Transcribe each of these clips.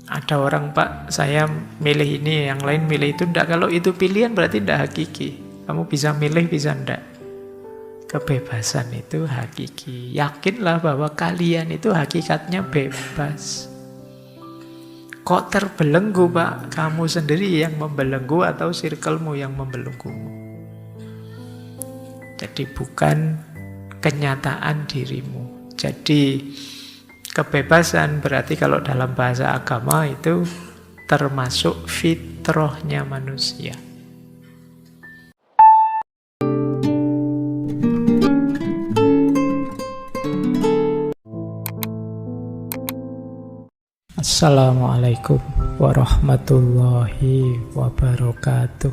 Ada orang, Pak, saya milih ini, yang lain milih itu. Enggak, kalau itu pilihan berarti enggak hakiki. Kamu bisa milih, bisa enggak. Kebebasan itu hakiki. Yakinlah bahwa kalian itu hakikatnya bebas. Kok terbelenggu, Pak? Kamu sendiri yang membelenggu atau circlemu yang membelenggumu? Jadi bukan kenyataan dirimu. Jadi kebebasan berarti kalau dalam bahasa agama itu termasuk fitrahnya manusia. Assalamualaikum warahmatullahi wabarakatuh.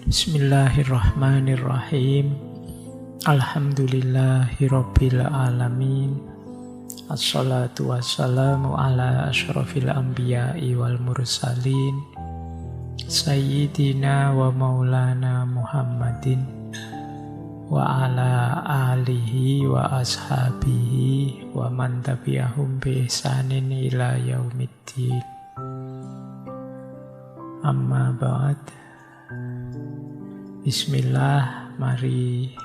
Bismillahirrahmanirrahim. Alhamdulillahirabbil alamin. Assalatu wassalamu ala asyrafil anbiya'i wal mursalin. Sayyidina wa maulana Muhammadin wa ala alihi wa ashabihi wa man tabi'ahum bi ihsanin ila yaumiddin. Amma ba'd. Bismillah, mari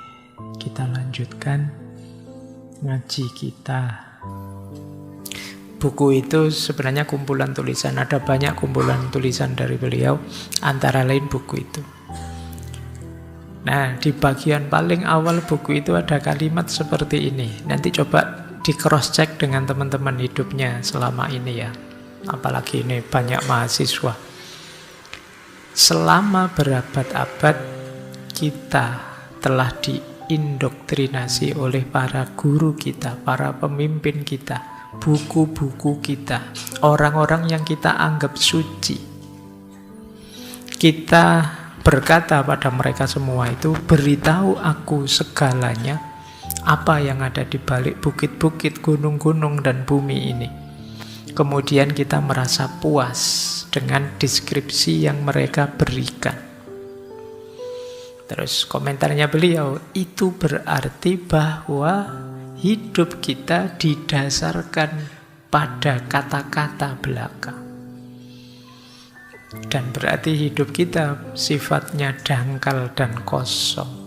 kita lanjutkan ngaji kita. Buku itu sebenarnya kumpulan tulisan, ada banyak kumpulan tulisan dari beliau, antara lain buku itu. Nah, di bagian paling awal buku itu ada kalimat seperti ini. Nanti coba di cross check dengan teman-teman hidupnya selama ini ya. Apalagi ini banyak mahasiswa. Selama berabad-abad kita telah diindoktrinasi oleh para guru kita, para pemimpin kita, buku-buku kita, orang-orang yang kita anggap suci. Kita berkata pada mereka semua itu, beritahu aku segalanya, apa yang ada di balik bukit-bukit, gunung-gunung, dan bumi ini. Kemudian kita merasa puas dengan deskripsi yang mereka berikan. Terus komentarnya beliau, itu berarti bahwa hidup kita didasarkan pada kata-kata belaka. Dan berarti hidup kita sifatnya dangkal dan kosong.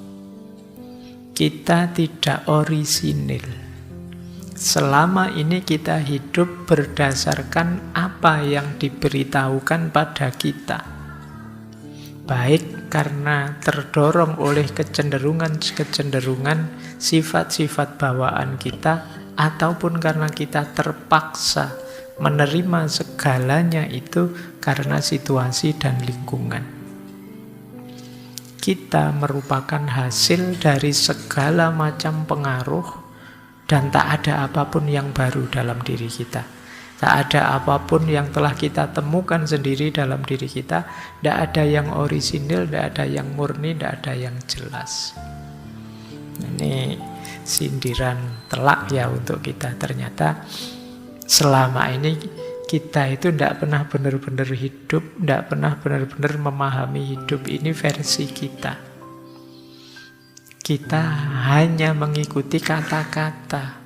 Kita tidak orisinil. Selama ini kita hidup berdasarkan apa yang diberitahukan pada kita. Baik karena terdorong oleh kecenderungan-kecenderungan sifat-sifat bawaan kita, ataupun karena kita terpaksa menerima segalanya itu karena situasi dan lingkungan. Kita merupakan hasil dari segala macam pengaruh, dan tak ada apapun yang baru dalam diri kita. Tak ada apapun yang telah kita temukan sendiri dalam diri kita. Tidak ada yang orisinil, tidak ada yang murni, tidak ada yang jelas. Ini sindiran telak ya untuk kita. Ternyata selama ini kita itu tidak pernah benar-benar hidup, tidak pernah benar-benar memahami hidup ini versi kita. Kita hanya mengikuti kata-kata.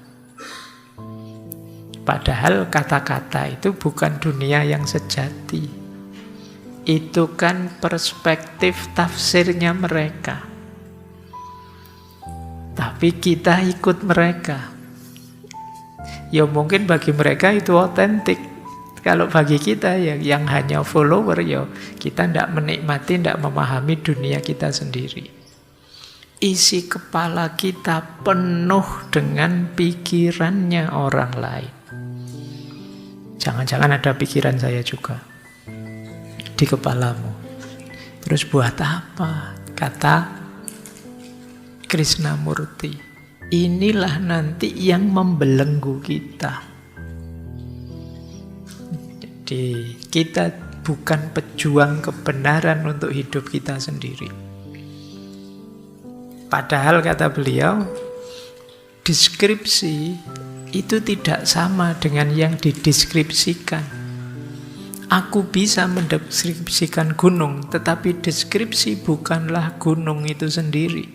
Padahal kata-kata itu bukan dunia yang sejati. Itu kan perspektif tafsirnya mereka. Tapi kita ikut mereka. Ya mungkin bagi mereka itu otentik. Kalau bagi kita yang hanya follower, ya kita tidak menikmati, tidak memahami dunia kita sendiri. Isi kepala kita penuh dengan pikirannya orang lain. Jangan-jangan ada pikiran saya juga di kepalamu. Terus buat apa? Kata Krishnamurti, inilah nanti yang membelenggu kita. Jadi kita bukan pejuang kebenaran untuk hidup kita sendiri. Padahal kata beliau, deskripsi itu tidak sama dengan yang dideskripsikan. Aku bisa mendeskripsikan gunung, tetapi deskripsi bukanlah gunung itu sendiri.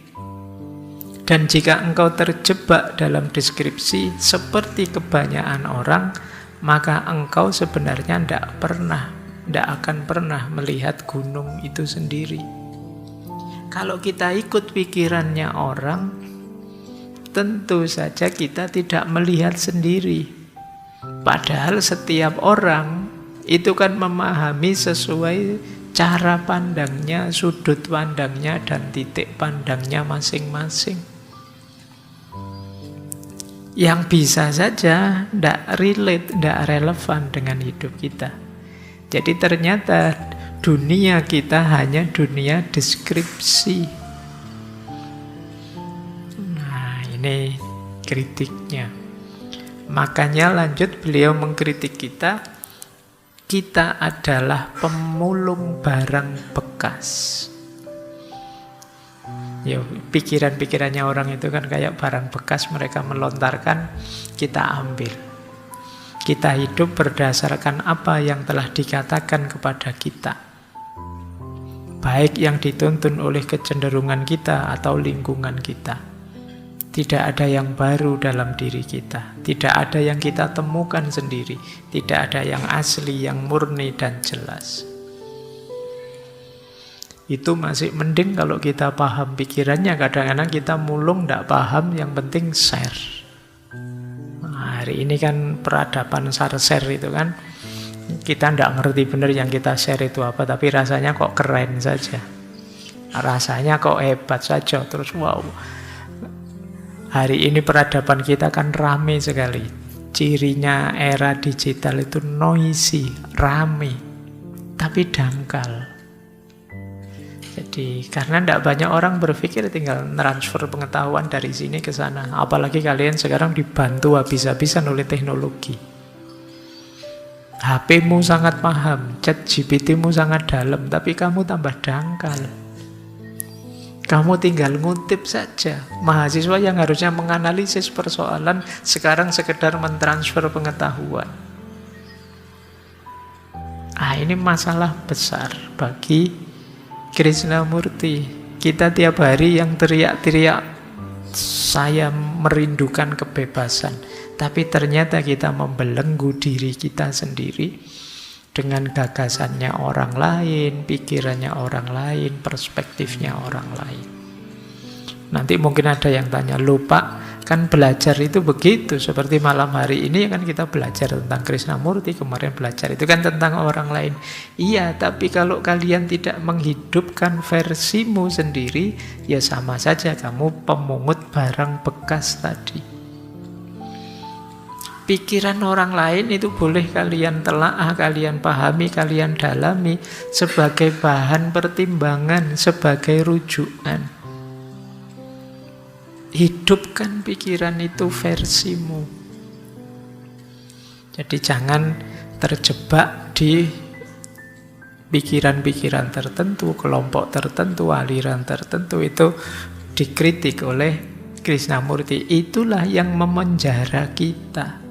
Dan jika engkau terjebak dalam deskripsi seperti kebanyakan orang, maka engkau sebenarnya tidak akan pernah melihat gunung itu sendiri. Kalau kita ikut pikirannya orang, tentu saja kita tidak melihat sendiri. Padahal setiap orang itu kan memahami sesuai cara pandangnya, sudut pandangnya, dan titik pandangnya masing-masing. Yang bisa saja tidak relate, tidak relevan dengan hidup kita. Jadi ternyata dunia kita hanya dunia deskripsi. Nah, ini kritiknya. Makanya lanjut beliau mengkritik kita. Kita adalah pemulung barang bekas. Ya, pikiran-pikirannya orang itu kan kayak barang bekas, mereka melontarkan, kita ambil. Kita hidup berdasarkan apa yang telah dikatakan kepada kita. Baik yang dituntun oleh kecenderungan kita atau lingkungan kita. Tidak ada yang baru dalam diri kita. Tidak ada yang kita temukan sendiri. Tidak ada yang asli, yang murni dan jelas. Itu masih mending kalau kita paham pikirannya. Kadang-kadang kita mulung tidak paham, yang penting share. Nah, hari ini kan peradaban share itu kan, kita tidak ngerti benar yang kita share itu apa, tapi rasanya kok keren saja, rasanya kok hebat saja. Terus wow, hari ini peradaban kita kan rame sekali. Cirinya era digital itu noisy, rame, tapi dangkal. Jadi karena tidak banyak orang berpikir, tinggal transfer pengetahuan dari sini ke sana. Apalagi kalian sekarang dibantu habis-habisan oleh teknologi. HP-mu sangat paham, chat GPT-mu sangat dalam, tapi kamu tambah dangkal. Kamu tinggal ngutip saja. Mahasiswa yang harusnya menganalisis persoalan sekarang sekedar mentransfer pengetahuan. Ini masalah besar bagi Krishnamurti. Kita tiap hari yang teriak-teriak, saya merindukan kebebasan, tapi ternyata kita membelenggu diri kita sendiri dengan gagasannya orang lain, pikirannya orang lain, perspektifnya orang lain. Nanti mungkin ada yang tanya, lupa kan belajar itu begitu. Seperti malam hari ini kan kita belajar tentang Krishnamurti, kemarin belajar itu kan tentang orang lain. Iya, tapi kalau kalian tidak menghidupkan versimu sendiri, ya sama saja kamu pemungut barang bekas tadi. Pikiran orang lain itu boleh kalian telaah, kalian pahami, kalian dalami sebagai bahan pertimbangan, sebagai rujukan. Hidupkan pikiran itu versimu. Jadi jangan terjebak di pikiran-pikiran tertentu, kelompok tertentu, aliran tertentu. Itu dikritik oleh Krishnamurti. Itulah yang memenjara kita.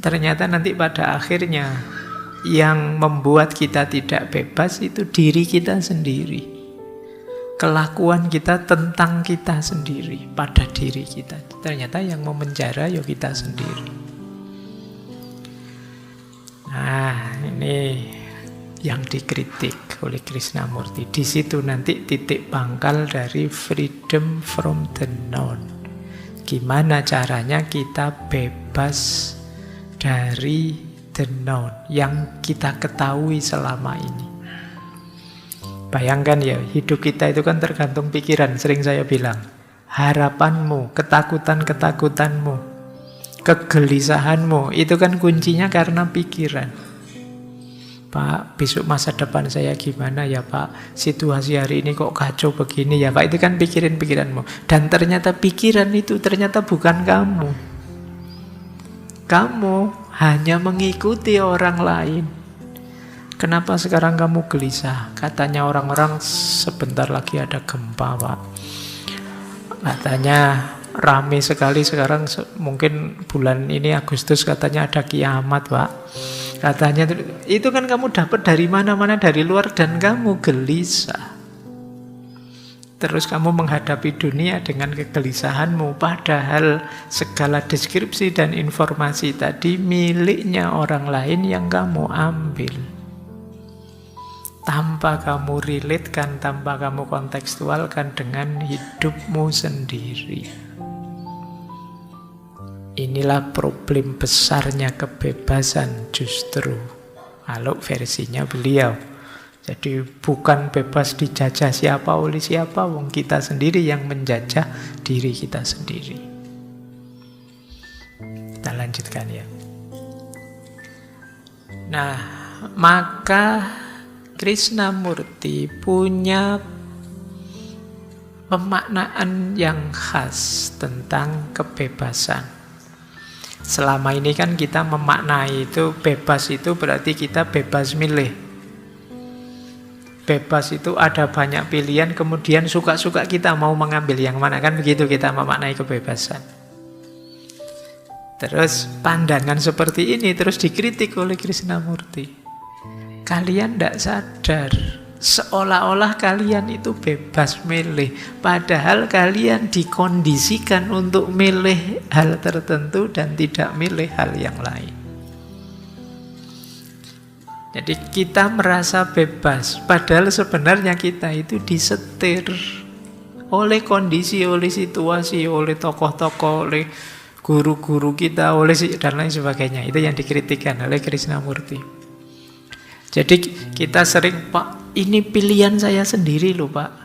Ternyata nanti pada akhirnya yang membuat kita tidak bebas itu diri kita sendiri. Kelakuan kita tentang kita sendiri, pada diri kita. Ternyata yang memenjara ya kita sendiri. Nah, ini yang dikritik oleh Krishnamurti. Di situ nanti titik pangkal dari freedom from the known. Gimana caranya kita bebas dari the known yang kita ketahui selama ini. Bayangkan ya, hidup kita itu kan tergantung pikiran. Sering saya bilang, harapanmu, ketakutan-ketakutanmu, kegelisahanmu, itu kan kuncinya karena pikiran. Pak, besok masa depan saya gimana ya Pak? Situasi hari ini kok kacau begini ya Pak? Itu kan pikiran-pikiranmu. Dan ternyata pikiran itu ternyata bukan kamu. Kamu hanya mengikuti orang lain. Kenapa sekarang kamu gelisah? Katanya orang-orang sebentar lagi ada gempa, Pak. Katanya rame sekali sekarang, mungkin bulan ini Agustus katanya ada kiamat, Pak. Katanya itu kan kamu dapat dari mana-mana, dari luar, dan kamu gelisah. Terus kamu menghadapi dunia dengan kegelisahanmu, padahal segala deskripsi dan informasi tadi miliknya orang lain yang kamu ambil. Tanpa kamu relatekan, tanpa kamu kontekstualkan dengan hidupmu sendiri. Inilah problem besarnya kebebasan justru, kalau versinya beliau. Jadi bukan bebas dijajah siapa oleh siapa, wong kita sendiri yang menjajah diri kita sendiri. Kita lanjutkan ya. Nah, maka Krishnamurti punya pemaknaan yang khas tentang kebebasan. Selama ini kan kita memaknai itu, bebas itu berarti kita bebas milih. Bebas itu ada banyak pilihan, kemudian suka-suka kita mau mengambil yang mana, kan begitu kita memaknai kebebasan. Terus pandangan seperti ini terus dikritik oleh Krishnamurti. Kalian tidak sadar, seolah-olah kalian itu bebas milih, padahal kalian dikondisikan untuk milih hal tertentu dan tidak milih hal yang lain. Jadi kita merasa bebas, padahal sebenarnya kita itu disetir oleh kondisi, oleh situasi, oleh tokoh-tokoh, oleh guru-guru kita, oleh dan lain sebagainya. Itu yang dikritikkan oleh Krishnamurti. Jadi kita sering, Pak, ini pilihan saya sendiri loh Pak,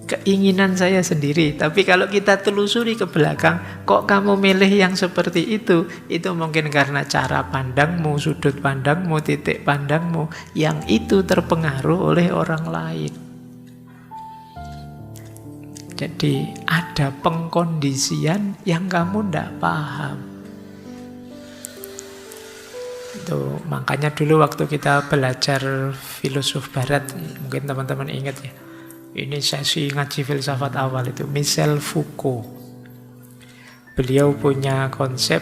keinginan saya sendiri. Tapi kalau kita telusuri ke belakang, kok kamu milih yang seperti itu mungkin karena cara pandangmu, sudut pandangmu, titik pandangmu yang itu terpengaruh oleh orang lain. Jadi ada pengkondisian yang kamu tidak paham. Itu makanya dulu waktu kita belajar filosof barat, mungkin teman-teman ingat ya, ini sesi ngaji filsafat awal itu, Michel Foucault. Beliau punya konsep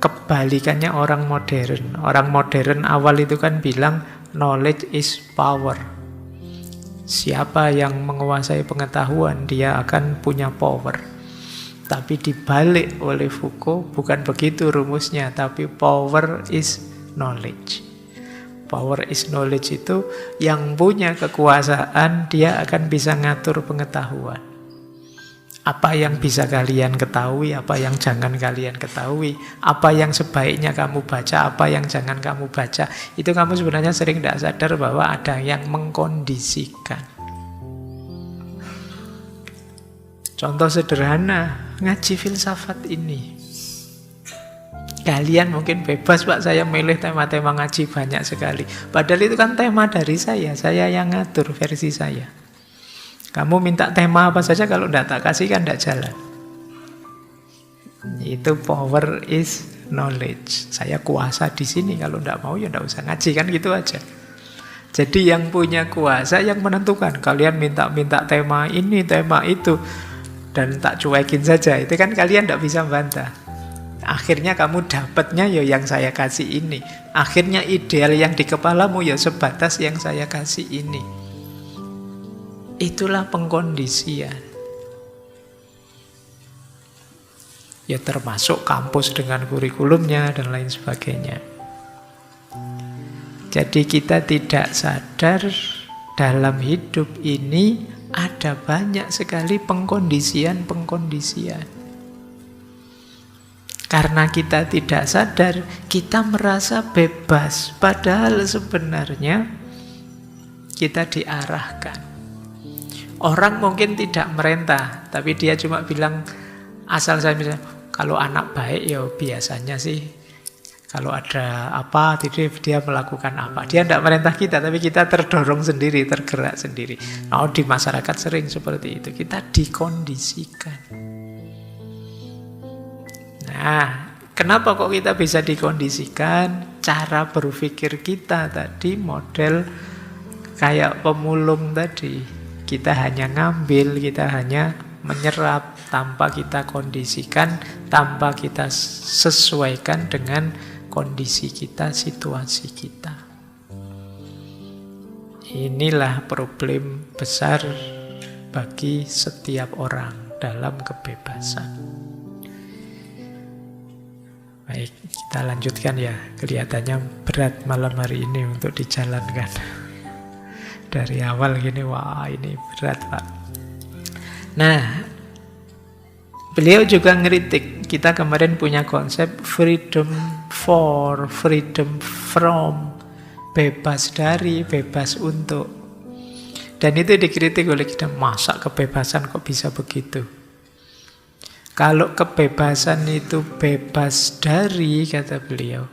kebalikannya orang modern. Orang modern awal itu kan bilang knowledge is power. Siapa yang menguasai pengetahuan, dia akan punya power. Tapi dibalik oleh Foucault, bukan begitu rumusnya, tapi power is knowledge. Power is knowledge itu yang punya kekuasaan, dia akan bisa ngatur pengetahuan. Apa yang bisa kalian ketahui, apa yang jangan kalian ketahui, apa yang sebaiknya kamu baca, apa yang jangan kamu baca. Itu kamu sebenarnya sering tidak sadar bahwa ada yang mengkondisikan. Contoh sederhana, ngaji filsafat ini. Kalian mungkin bebas, Pak, saya milih tema-tema ngaji banyak sekali. Padahal itu kan tema dari saya yang ngatur versi saya. Kamu minta tema apa saja, kalau tidak tak kasih kan tidak jalan. Itu power is knowledge. Saya kuasa di sini, kalau tidak mau ya tidak usah ngaji, kan gitu aja. Jadi yang punya kuasa yang menentukan. Kalian minta tema ini, tema itu, dan tak cuekin saja. Itu kan kalian tidak bisa bantah. Akhirnya kamu dapatnya ya yang saya kasih ini. Akhirnya ideal yang di kepalamu ya sebatas yang saya kasih ini. Itulah pengkondisian. Ya termasuk kampus dengan kurikulumnya dan lain sebagainya. Jadi kita tidak sadar dalam hidup ini ada banyak sekali pengkondisian. Karena kita tidak sadar, kita merasa bebas. Padahal sebenarnya kita diarahkan. Orang mungkin tidak merintah, tapi dia cuma bilang, asal saya misalnya, kalau anak baik ya biasanya sih, kalau ada apa, dia melakukan apa. Dia tidak merintah kita, tapi kita terdorong sendiri, tergerak sendiri. Nah, di masyarakat sering seperti itu. Kita dikondisikan. Nah, kenapa kok kita bisa dikondisikan? Cara berpikir kita tadi model kayak pemulung tadi. Kita hanya ngambil, kita hanya menyerap tanpa kita kondisikan, tanpa kita sesuaikan dengan kondisi kita, situasi kita. Inilah problem besar bagi setiap orang dalam kebebasan. Baik, kita lanjutkan ya. Kelihatannya berat malam hari ini untuk dijalankan. Dari awal gini, wah ini berat Pak. Nah, beliau juga ngeritik. Kita kemarin punya konsep freedom for, freedom from, bebas dari, bebas untuk. Dan itu dikritik oleh kita, masa kebebasan kok bisa begitu? Kalau kebebasan itu bebas dari, kata beliau,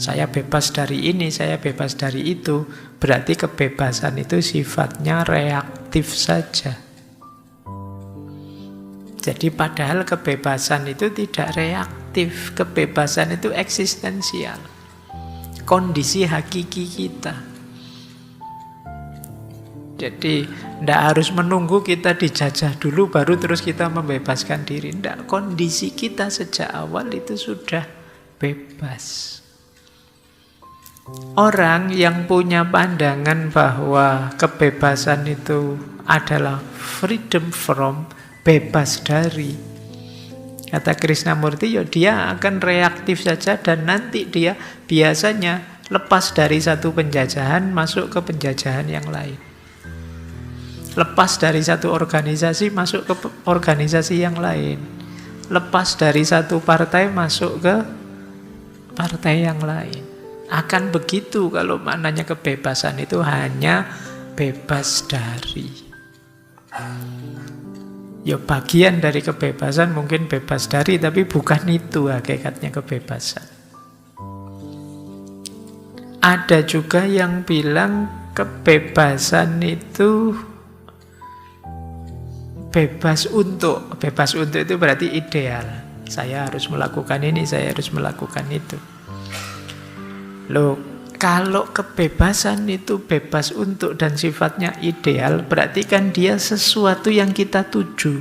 saya bebas dari ini, saya bebas dari itu, berarti kebebasan itu sifatnya reaktif saja. Jadi padahal kebebasan itu tidak reaktif, kebebasan itu eksistensial, kondisi hakiki kita. Jadi tidak harus menunggu kita dijajah dulu baru terus kita membebaskan diri. Tidak, kondisi kita sejak awal itu sudah bebas. Orang yang punya pandangan bahwa kebebasan itu adalah freedom from, bebas dari, kata Krishnamurti, ya dia akan reaktif saja dan nanti dia biasanya lepas dari satu penjajahan masuk ke penjajahan yang lain. Lepas dari satu organisasi masuk ke organisasi yang lain. Lepas dari satu partai masuk ke partai yang lain. Akan begitu kalau maknanya kebebasan itu hanya bebas dari. Ya bagian dari kebebasan mungkin bebas dari, tapi bukan itu hakikatnya kebebasan. Ada juga yang bilang kebebasan itu bebas untuk. Bebas untuk itu berarti ideal. Saya harus melakukan ini, saya harus melakukan itu. Loh, kalau kebebasan itu bebas untuk dan sifatnya ideal, berarti kan dia sesuatu yang kita tuju.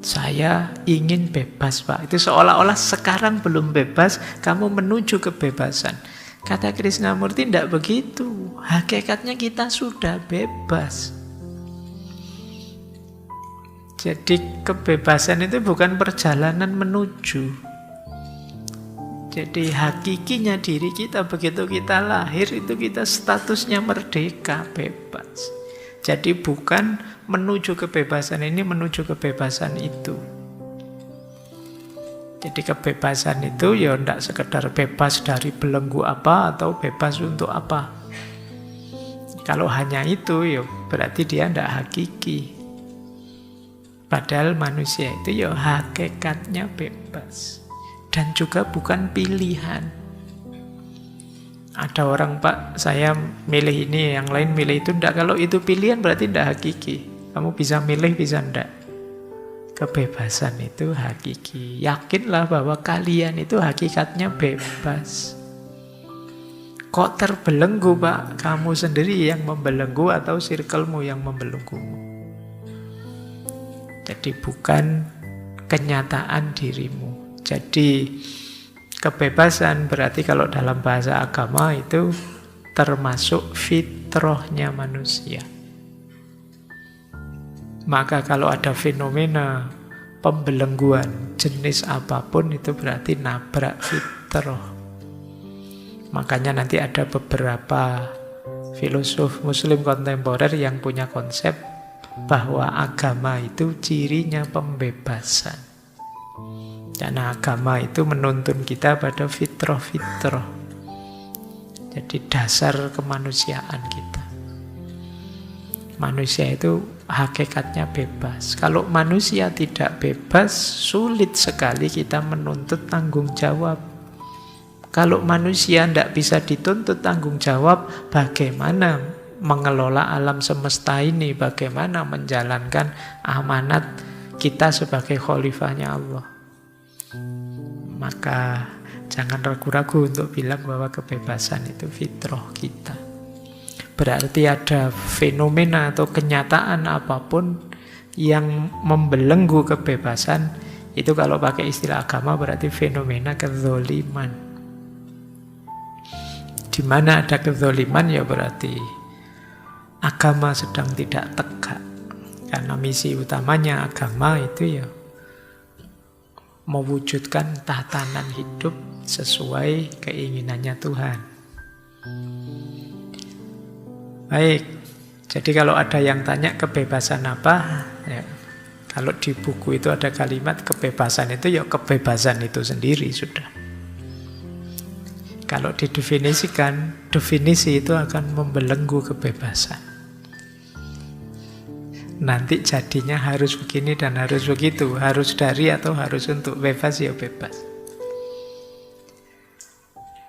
Saya ingin bebas, Pak. Itu seolah-olah sekarang belum bebas, kamu menuju kebebasan. Kata Krishnamurti, tidak begitu. Hakikatnya kita sudah bebas. Jadi kebebasan itu bukan perjalanan menuju. Jadi hakikinya diri kita begitu kita lahir itu kita statusnya merdeka, bebas. Jadi bukan menuju kebebasan ini, menuju kebebasan itu. Jadi kebebasan itu ya tidak sekedar bebas dari belenggu apa atau bebas untuk apa. Kalau hanya itu ya berarti dia tidak hakiki. Padahal manusia itu ya hakikatnya bebas. Dan juga bukan pilihan. Ada orang, Pak, saya milih ini, yang lain milih itu. Enggak, kalau itu pilihan berarti tidak hakiki. Kamu bisa milih, bisa enggak. Kebebasan itu hakiki. Yakinlah bahwa kalian itu hakikatnya bebas. Kok terbelenggu, Pak? Kamu sendiri yang membelenggu atau circlemu yang membelenggumu. Jadi bukan kenyataan dirimu. Jadi kebebasan berarti kalau dalam bahasa agama itu termasuk fitrahnya manusia. Maka kalau ada fenomena pembelengguan jenis apapun itu berarti nabrak fitrah. Makanya nanti ada beberapa filosof muslim kontemporer yang punya konsep bahwa agama itu cirinya pembebasan. Karena agama itu menuntun kita pada fitrah-fitrah. Jadi dasar kemanusiaan kita. Manusia itu hakikatnya bebas. Kalau manusia tidak bebas, sulit sekali kita menuntut tanggung jawab. Kalau manusia tidak bisa dituntut tanggung jawab, bagaimana mengelola alam semesta ini, bagaimana menjalankan amanat kita sebagai khalifahnya Allah. Maka jangan ragu-ragu untuk bilang bahwa kebebasan itu fitrah kita. Berarti ada fenomena atau kenyataan apapun yang membelenggu kebebasan, itu kalau pakai istilah agama berarti fenomena kezoliman. Di mana ada kezoliman ya berarti agama sedang tidak tegak. Karena misi utamanya agama itu ya mewujudkan tatanan hidup sesuai keinginannya Tuhan. Baik, jadi kalau ada yang tanya kebebasan apa, ya, kalau di buku itu ada kalimat kebebasan itu ya kebebasan itu sendiri sudah. Kalau didefinisikan, definisi itu akan membelenggu kebebasan. Nanti jadinya harus begini dan harus begitu, harus dari atau harus untuk, bebas ya bebas.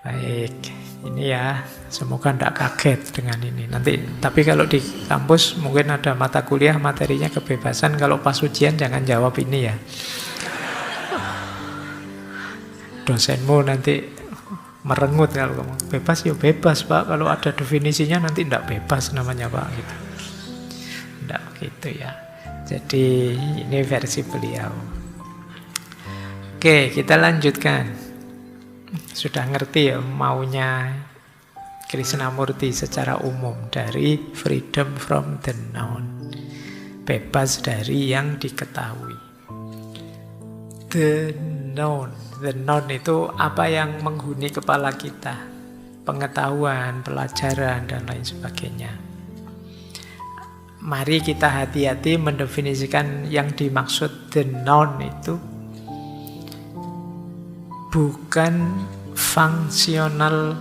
Baik, ini ya, semoga tidak kaget dengan ini. Nanti, tapi kalau di kampus mungkin ada mata kuliah materinya kebebasan, kalau pas ujian jangan jawab ini ya. Dosenmu nanti merengut kalau kamu bebas ya bebas Pak, kalau ada definisinya nanti tidak bebas namanya Pak gitu. Tidak begitu ya. Jadi ini versi beliau. Oke, kita lanjutkan. Sudah ngerti ya maunya Krishnamurti secara umum dari freedom from the known, bebas dari yang diketahui. The known itu apa yang menghuni kepala kita, pengetahuan, pelajaran dan lain sebagainya. Mari kita hati-hati mendefinisikan yang dimaksud the known itu bukan functional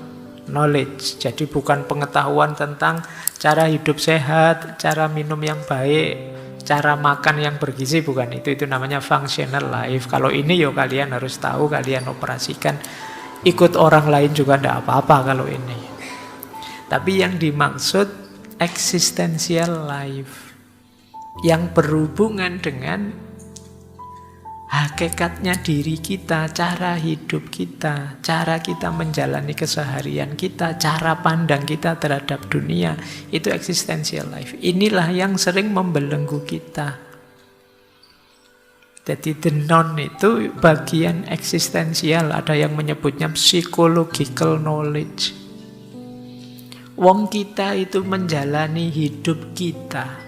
knowledge. Jadi bukan pengetahuan tentang cara hidup sehat, cara minum yang baik, cara makan yang bergizi, bukan itu namanya functional life. Kalau ini yo kalian harus tahu, kalian operasikan, ikut orang lain juga tidak apa-apa kalau ini. Tapi yang dimaksud existential life yang berhubungan dengan hakikatnya diri kita, cara hidup kita, cara kita menjalani keseharian kita, cara pandang kita terhadap dunia, itu existential life. Inilah yang sering membelenggu kita. Jadi the known itu bagian eksistensial, ada yang menyebutnya psychological knowledge. Wong kita itu menjalani hidup kita,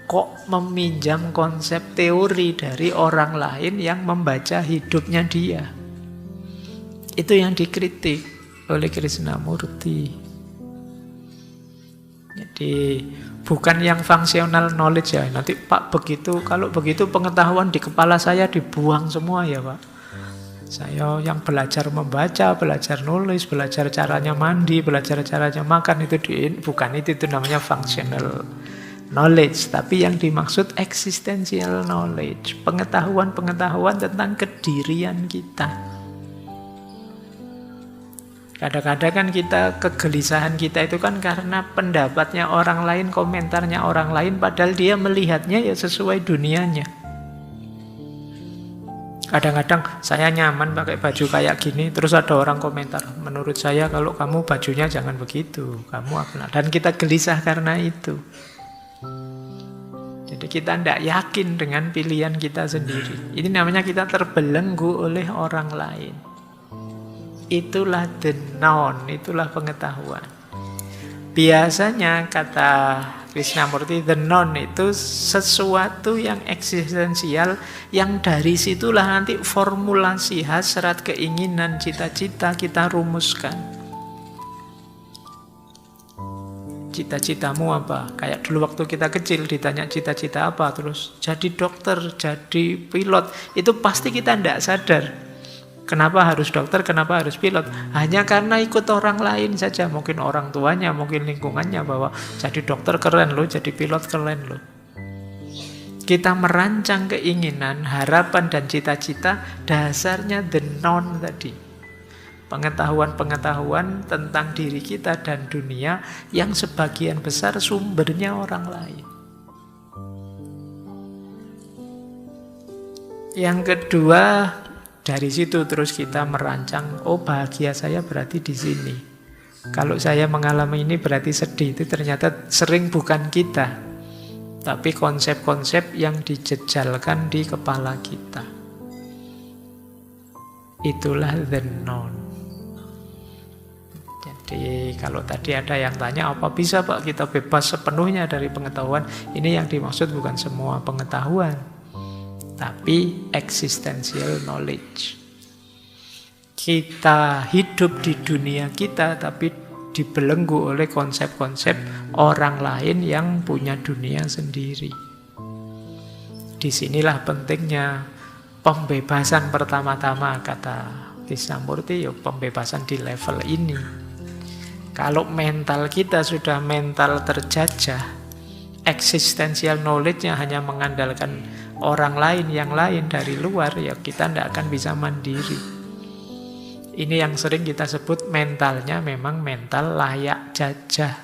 kok meminjam konsep teori dari orang lain yang membaca hidupnya dia. Itu yang dikritik oleh Krishnamurti. Jadi bukan yang functional knowledge ya. Nanti Pak begitu, kalau begitu pengetahuan di kepala saya dibuang semua ya Pak. Saya yang belajar membaca, belajar nulis, belajar caranya mandi, belajar caranya makan, bukan itu namanya functional knowledge. Tapi yang dimaksud existential knowledge, pengetahuan-pengetahuan tentang kedirian kita. Kadang-kadang kan kegelisahan kita itu kan karena pendapatnya orang lain, komentarnya orang lain, padahal dia melihatnya ya sesuai dunianya. Kadang-kadang saya nyaman pakai baju kayak gini, terus ada orang komentar, menurut saya kalau kamu bajunya jangan begitu, kamu apa? Dan kita gelisah karena itu. Jadi kita tidak yakin dengan pilihan kita sendiri. Ini namanya kita terbelenggu oleh orang lain. Itulah the known, itulah pengetahuan. Biasanya kata Krishnamurti, the known itu sesuatu yang eksistensial, yang dari situlah nanti formulasi hasrat, keinginan, cita-cita kita rumuskan. Cita-citamu apa? Kayak dulu waktu kita kecil ditanya cita-cita apa, terus jadi dokter, jadi pilot, itu pasti kita tidak sadar. Kenapa harus dokter, kenapa harus pilot? Hanya karena ikut orang lain saja. Mungkin orang tuanya, mungkin lingkungannya, bahwa jadi dokter keren loh, jadi pilot keren loh. Kita merancang keinginan, harapan dan cita-cita dasarnya the known tadi. Pengetahuan-pengetahuan tentang diri kita dan dunia yang sebagian besar sumbernya orang lain. Yang kedua, dari situ terus kita merancang, oh bahagia saya berarti di sini. Kalau saya mengalami ini berarti sedih. Itu ternyata sering bukan kita, tapi konsep-konsep yang dijejalkan di kepala kita. Itulah the known. Jadi kalau tadi ada yang tanya, apa bisa Pak kita bebas sepenuhnya dari pengetahuan? Ini yang dimaksud bukan semua pengetahuan, tapi existential knowledge. Kita hidup di dunia kita, tapi dibelenggu oleh konsep-konsep orang lain yang punya dunia sendiri. Disinilah pentingnya pembebasan pertama-tama, kata Krishnamurti, ya pembebasan di level ini. Kalau mental kita sudah mental terjajah, existential knowledge-nya hanya mengandalkan orang lain yang lain dari luar, ya kita tidak akan bisa mandiri. Ini yang sering kita sebut mentalnya memang mental layak jajah.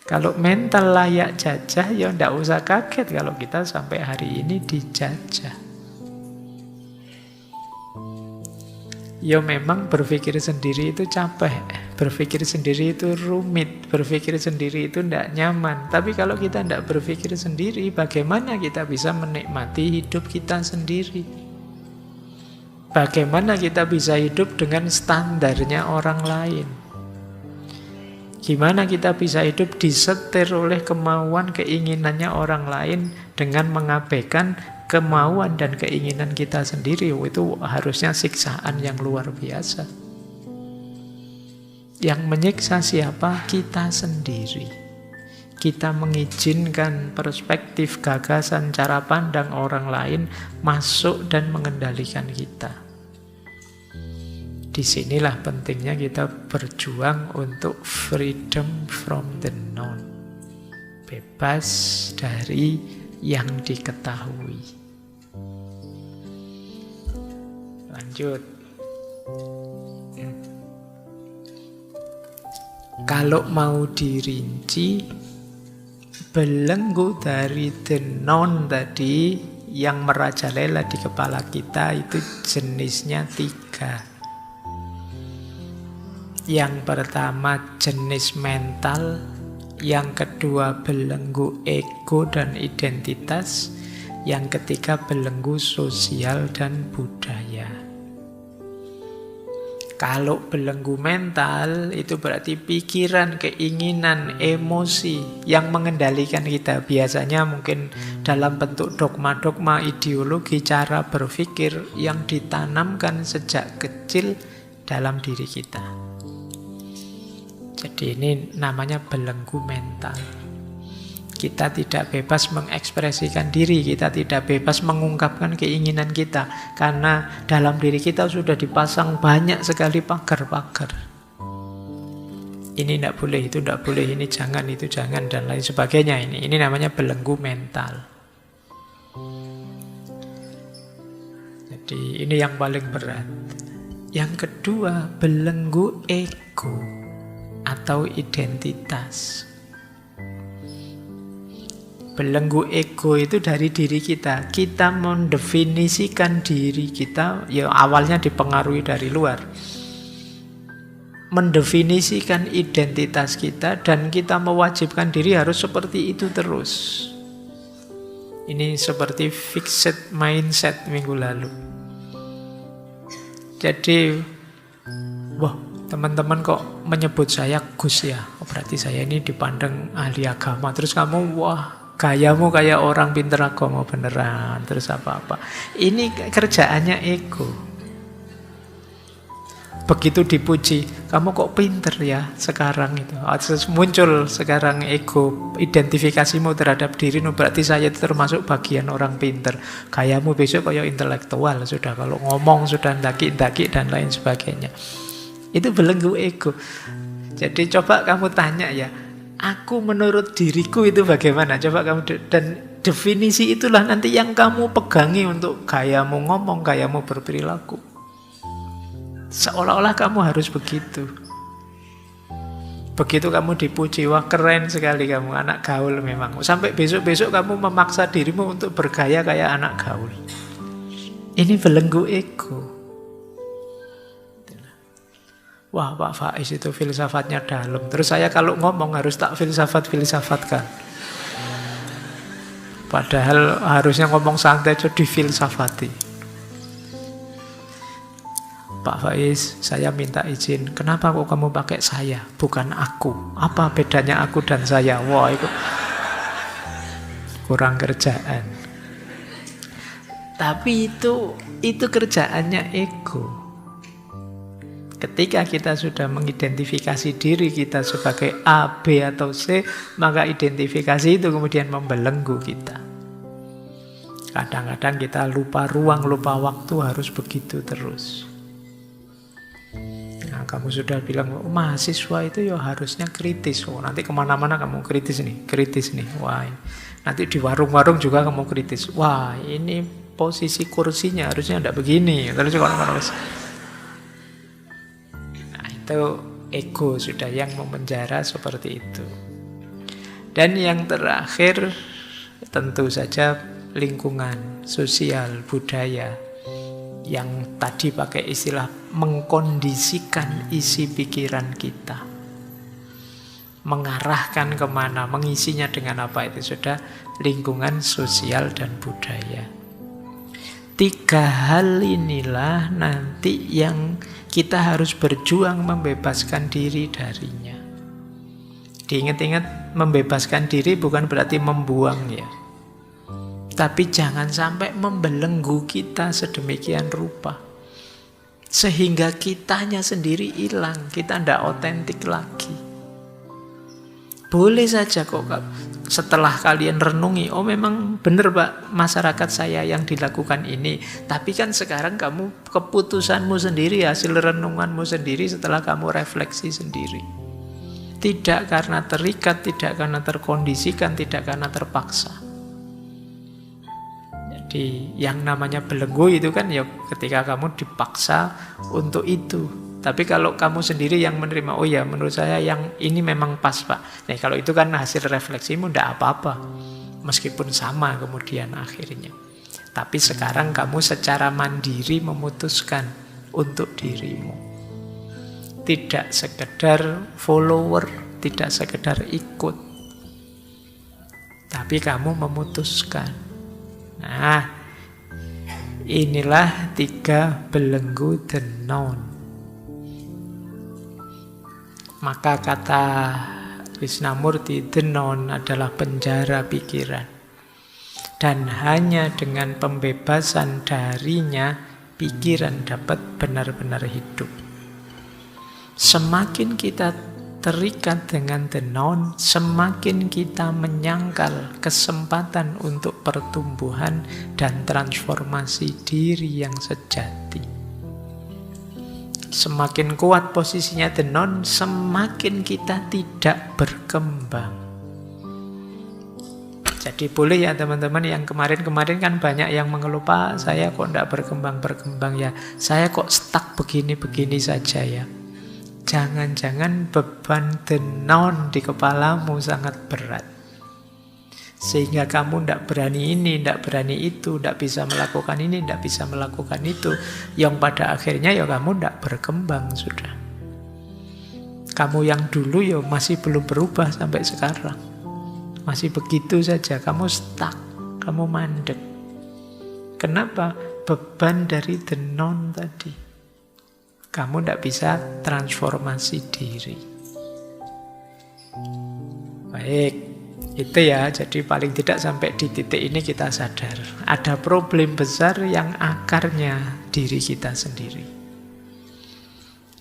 Kalau mental layak jajah, ya tidak usah kaget kalau kita sampai hari ini dijajah. Ya memang berpikir sendiri itu capek, berpikir sendiri itu rumit, berpikir sendiri itu tidak nyaman. Tapi kalau kita tidak berpikir sendiri, bagaimana kita bisa menikmati hidup kita sendiri? Bagaimana kita bisa hidup dengan standarnya orang lain? Gimana kita bisa hidup disetir oleh kemauan, keinginannya orang lain dengan mengabaikan kemauan dan keinginan kita sendiri? Itu harusnya siksaan yang luar biasa. Yang menyiksa siapa? Kita sendiri. Kita mengizinkan perspektif, gagasan, cara pandang orang lain masuk dan mengendalikan kita. Disinilah pentingnya kita berjuang untuk freedom from the known. Bebas dari yang diketahui. Lanjut. Kalau mau dirinci, belenggu dari the known tadi yang merajalela di kepala kita itu jenisnya 3. Yang pertama jenis mental, yang kedua belenggu ego dan identitas, yang ketiga belenggu sosial dan budaya. Kalau belenggu mental itu berarti pikiran, keinginan, emosi yang mengendalikan kita. Biasanya mungkin dalam bentuk dogma-dogma, ideologi, cara berpikir yang ditanamkan sejak kecil dalam diri kita. Jadi ini namanya belenggu mental. Kita tidak bebas mengekspresikan diri, kita tidak bebas mengungkapkan keinginan kita, karena dalam diri kita sudah dipasang banyak sekali pagar-pagar. Ini tidak boleh, itu tidak boleh, ini jangan, itu jangan, dan lain sebagainya. Ini namanya belenggu mental. Jadi ini yang paling berat. Yang kedua, belenggu ego atau identitas. Belenggu ego itu dari diri kita. Kita mendefinisikan diri kita, ya awalnya dipengaruhi dari luar. Mendefinisikan identitas kita dan kita mewajibkan diri harus seperti itu terus. Ini seperti fixed mindset minggu lalu. Jadi, wah, teman-teman kok menyebut saya Gus ya? Oh, berarti saya ini dipandang ahli agama. Terus kamu, wah, gayamu kayak orang pinter agama beneran. Terus apa-apa. Ini kerjaannya ego. Begitu dipuji, kamu kok pinter ya sekarang itu. Terus muncul sekarang ego, identifikasimu terhadap diri. Berarti saya itu termasuk bagian orang pinter. Gayamu besok kayak intelektual sudah. Kalau ngomong sudah ndaki-ndaki dan lain sebagainya. Itu belenggu ego. Jadi coba kamu tanya ya, aku menurut diriku itu bagaimana? Coba kamu, dan definisi itulah nanti yang kamu pegangi untuk gayamu ngomong, gayamu berperilaku. Seolah-olah kamu harus begitu. Begitu kamu dipuji, wah keren sekali kamu, anak gaul memang. Sampai besok-besok kamu memaksa dirimu untuk bergaya kayak anak gaul. Ini belenggu ego. Wah Pak Faiz itu filsafatnya dalam. Terus saya kalau ngomong harus tak filsafat-filsafatkan. Padahal harusnya ngomong santai itu difilsafati. Pak Faiz, saya minta izin. Kenapa kok kamu pakai saya, bukan aku? Apa bedanya aku dan saya? Wah, itu kurang kerjaan. Tapi itu kerjaannya ego. Ketika kita sudah mengidentifikasi diri kita sebagai A, B, atau C, maka identifikasi itu kemudian membelenggu kita. Kadang-kadang kita lupa ruang, lupa waktu, harus begitu terus. Nah, kamu sudah bilang, oh, mahasiswa itu ya harusnya kritis. Oh, nanti kemana-mana kamu kritis nih. Wah, nanti di warung-warung juga kamu kritis. Wah, ini posisi kursinya harusnya tidak begini. Terus itu ego sudah yang memenjara seperti itu. Dan yang terakhir tentu saja lingkungan, sosial, budaya, yang tadi pakai istilah mengkondisikan isi pikiran kita, mengarahkan kemana, mengisinya dengan apa, itu sudah lingkungan, sosial, dan budaya. 3 hal inilah nanti yang kita harus berjuang membebaskan diri darinya. Diingat-ingat, membebaskan diri bukan berarti membuang ya. Tapi jangan sampai membelenggu kita sedemikian rupa. Sehingga kitanya sendiri hilang, kita tidak otentik lagi. Boleh saja kok setelah kalian renungi, oh memang benar Pak, masyarakat saya yang dilakukan ini. Tapi kan sekarang kamu keputusanmu sendiri, hasil renunganmu sendiri setelah kamu refleksi sendiri. Tidak karena terikat, tidak karena terkondisikan, tidak karena terpaksa. Jadi yang namanya belenggu itu kan ya ketika kamu dipaksa untuk itu. Tapi kalau kamu sendiri yang menerima, oh ya menurut saya yang ini memang pas Pak. Nah kalau itu kan hasil refleksimu, tidak apa-apa. Meskipun sama kemudian akhirnya. Tapi sekarang kamu secara mandiri memutuskan untuk dirimu. Tidak sekedar follower, tidak sekedar ikut. Tapi kamu memutuskan. Nah, inilah 3 belenggu the known. Maka kata Krishnamurti, the known adalah penjara pikiran. Dan hanya dengan pembebasan darinya, pikiran dapat benar-benar hidup. Semakin kita terikat dengan the known, semakin kita menyangkal kesempatan untuk pertumbuhan dan transformasi diri yang sejati. Semakin kuat posisinya the known, semakin kita tidak berkembang. Jadi boleh ya teman-teman, yang kemarin-kemarin kan banyak yang mengeluh, Pak, saya kok tidak berkembang-berkembang ya, saya kok stuck begini-begini saja ya. Jangan-jangan beban the known di kepalamu sangat berat. Sehingga kamu tidak berani ini, tidak berani itu, tidak bisa melakukan ini, tidak bisa melakukan itu. Yang pada akhirnya ya kamu tidak berkembang sudah. Kamu yang dulu ya masih belum berubah sampai sekarang. Masih begitu saja, kamu stuck, kamu mandek. Kenapa? Beban dari the known tadi. Kamu tidak bisa transformasi diri. Baik. Itu ya, jadi paling tidak sampai di titik ini kita sadar ada problem besar yang akarnya diri kita sendiri,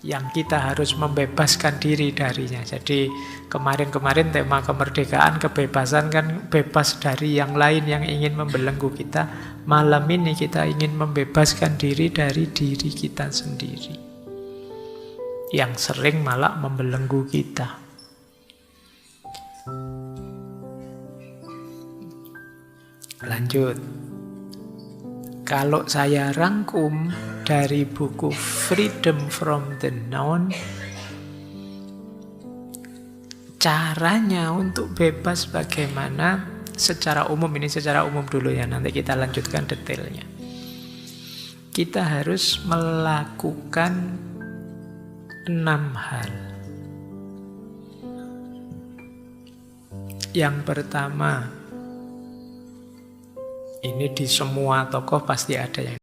yang kita harus membebaskan diri darinya. Jadi kemarin-kemarin tema kemerdekaan, kebebasan kan bebas dari yang lain yang ingin membelenggu kita. Malam ini kita ingin membebaskan diri dari diri kita sendiri, yang sering malah membelenggu kita. Lanjut. Kalau saya rangkum dari buku Freedom from the Known, caranya untuk bebas bagaimana secara umum, ini secara umum dulu ya, nanti kita lanjutkan detailnya. Kita harus melakukan 6 hal. Yang pertama, ini di semua tokoh pasti ada yang